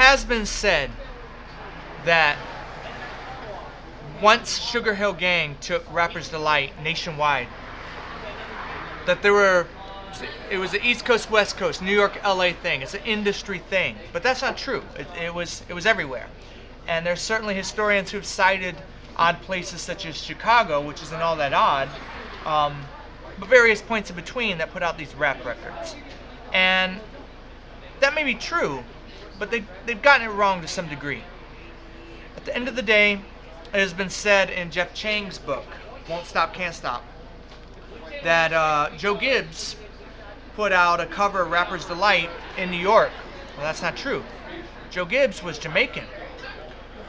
has been said that once Sugar Hill Gang took Rapper's Delight nationwide, that it was an East Coast, West Coast, New York, LA thing. It's an industry thing, but that's not true. It was everywhere, and there's certainly historians who've cited odd places such as Chicago, which isn't all that odd, but various points in between that put out these rap records, and that may be true, but they've gotten it wrong to some degree. At the end of the day, it has been said in Jeff Chang's book, Won't Stop, Can't Stop, that Joe Gibbs put out a cover of Rapper's Delight in New York. Well, that's not true. Joe Gibbs was Jamaican,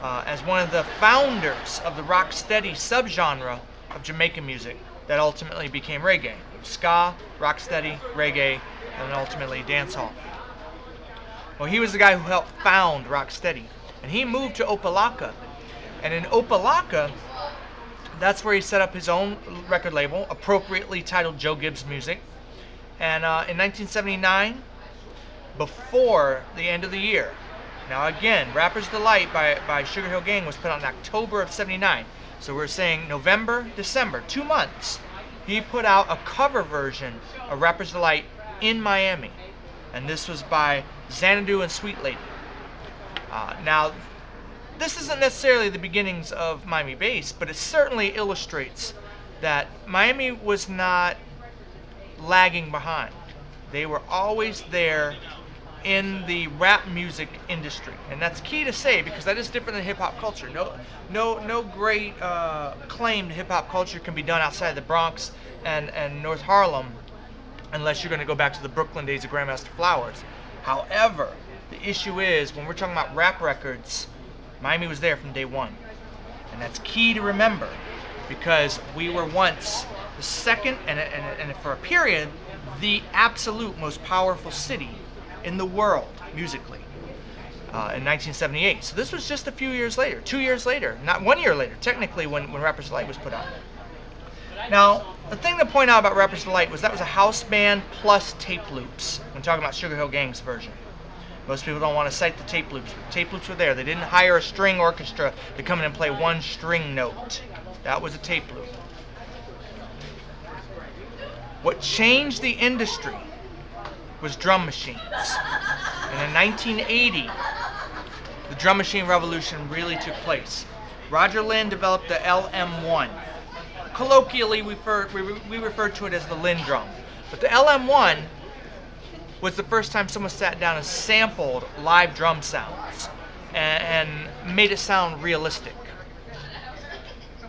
as one of the founders of the rocksteady subgenre of Jamaican music that ultimately became reggae. Ska, rocksteady, reggae, and ultimately dancehall. Well, he was the guy who helped found rocksteady, and he moved to Opelika, and in Opelika, that's where he set up his own record label, appropriately titled Joe Gibbs Music. And in 1979, before the end of the year, now again, Rapper's Delight by Sugar Hill Gang was put out in October of 79. So we're saying November, December, 2 months. He put out a cover version of Rapper's Delight in Miami. And this was by Xanadu and Sweet Lady. Now, this isn't necessarily the beginnings of Miami bass, but it certainly illustrates that Miami was not lagging behind. They were always there in the rap music industry, and that's key to say because that is different than hip hop culture. No great claim to hip hop culture can be done outside the Bronx and North Harlem, unless you're going to go back to the Brooklyn days of Grandmaster Flowers. However, the issue is when we're talking about rap records, Miami was there from day one, and that's key to remember because we were once the second and for a period the absolute most powerful city in the world musically in 1978. So this was just a few years later, 2 years later, not 1 year later, technically when Rapper's Delight was put out. Now, the thing to point out about Rapper's Delight was that was a house band plus tape loops when talking about Sugar Hill Gang's version. Most people don't want to cite the tape loops, but tape loops were there. They didn't hire a string orchestra to come in and play one string note. That was a tape loop. What changed the industry was drum machines. And in 1980, the drum machine revolution really took place. Roger Lynn developed the LM1. Colloquially, we refer to it as the Lynn drum. But the LM1 was the first time someone sat down and sampled live drum sounds and made it sound realistic.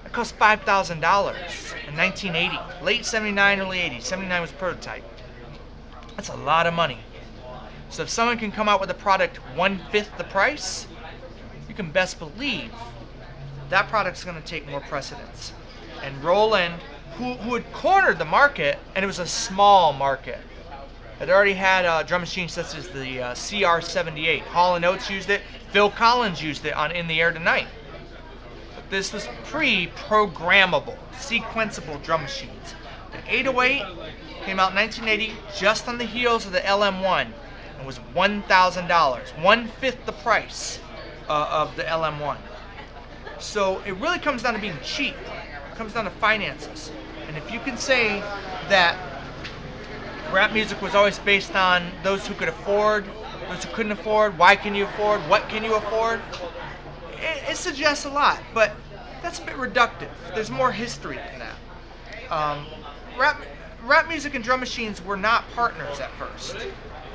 It cost $5,000 in 1980, late 79, early 80. 79 was prototype. That's a lot of money. So if someone can come out with a product 1/5 the price, you can best believe that product's going to take more precedence. And Roland, who had cornered the market, and it was a small market, it already had drum machines such as the CR78. Hall & Oates used it. Phil Collins used it on In the Air Tonight. But this was pre-programmable, sequenceable drum machines. The 808 came out in 1980 just on the heels of the LM1 and was $1,000, 1/5 the price of the LM1. So it really comes down to being cheap. It comes down to finances. And if you can say that rap music was always based on those who could afford, those who couldn't afford, why can you afford, what can you afford, it suggests a lot, but that's a bit reductive. There's more history than that. Rap music and drum machines were not partners at first.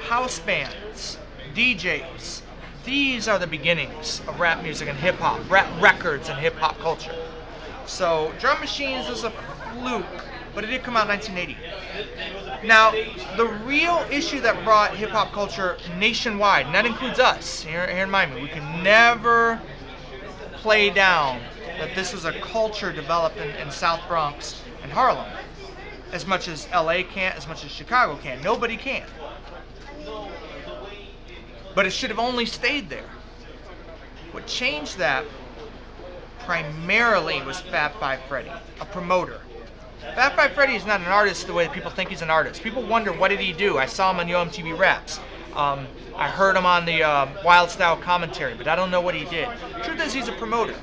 House bands, DJs, these are the beginnings of rap music and hip hop, rap records and hip hop culture. So drum machines was a fluke, but it did come out in 1980. Now, the real issue that brought hip hop culture nationwide, and that includes us here in Miami, we can never play down that this was a culture developed in South Bronx and Harlem. As much as LA can't, as much as Chicago can. Nobody can. But it should have only stayed there. What changed that primarily was Fab Five Freddy, a promoter. Fab Five Freddy is not an artist the way that people think he's an artist. People wonder, what did he do? I saw him on Yo MTV Raps. I heard him on the Wild Style commentary, but I don't know what he did. Truth is, he's a promoter.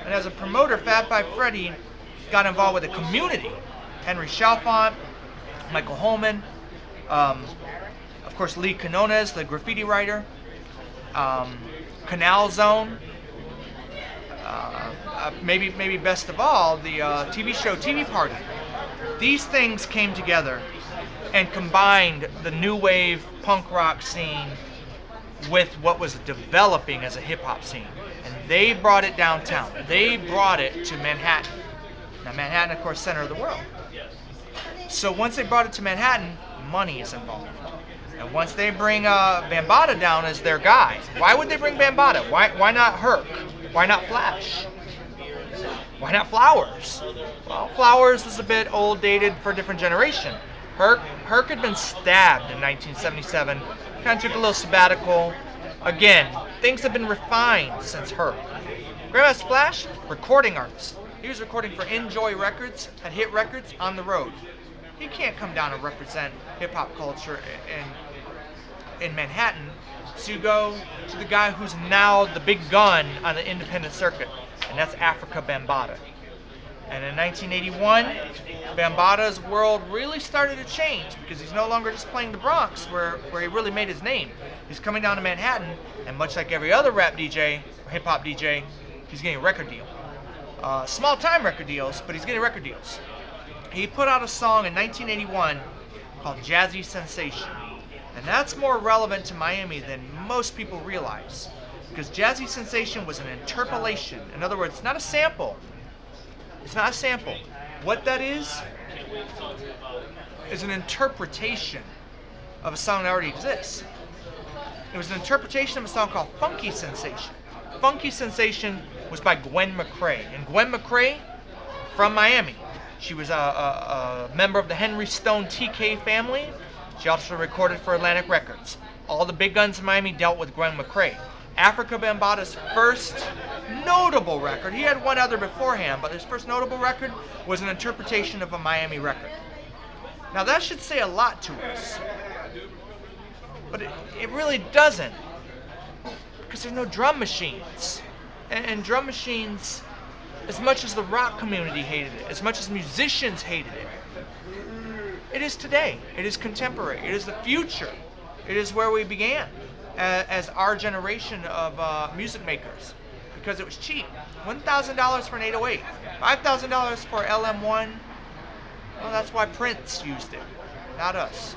And as a promoter, Fab Five Freddy got involved with the community. Henry Chalfant, Michael Holman, of course Lee Quinones, the graffiti writer, Canal Zone, maybe best of all, the TV show TV Party. These things came together and combined the new wave punk rock scene with what was developing as a hip hop scene. And they brought it downtown. They brought it to Manhattan. Now Manhattan, of course, center of the world. So once they brought it to Manhattan, money is involved. And once they bring Bambaataa down as their guy, why would they bring Bambaataa? Why not Herc? Why not Flash? Why not Flowers? Well, Flowers is a bit old, dated for a different generation. Herc had been stabbed in 1977. Kind of took a little sabbatical. Again, things have been refined since Herc. Grandmaster Flash, recording artist. He was recording for Enjoy Records, had hit records on the road. He can't come down and represent hip-hop culture in Manhattan. So you go to the guy who's now the big gun on the independent circuit, and that's Afrika Bambaataa. And in 1981, Bambaataa's world really started to change because he's no longer just playing the Bronx where he really made his name. He's coming down to Manhattan, and much like every other rap DJ, or hip-hop DJ, he's getting a record deal. Small-time record deals, but he's getting record deals. He put out a song in 1981 called Jazzy Sensation. And that's more relevant to Miami than most people realize. Because Jazzy Sensation was an interpolation. In other words, it's not a sample. It's not a sample. What that is an interpretation of a song that already exists. It was an interpretation of a song called Funky Sensation. Funky Sensation was by Gwen McCrae. And Gwen McCrae, from Miami. She was a member of the Henry Stone TK family. She also recorded for Atlantic Records. All the big guns in Miami dealt with Gwen McCrae. Afrika Bambaataa's first notable record, he had one other beforehand, but his first notable record was an interpretation of a Miami record. Now that should say a lot to us, but it really doesn't, because there's no drum machines. And drum machines, as much as the rock community hated it, as much as musicians hated it, it is today. It is contemporary. It is the future. It is where we began as our generation of music makers, because it was cheap. $1,000 for an 808, $5,000 for LM1. Well, that's why Prince used it, not us.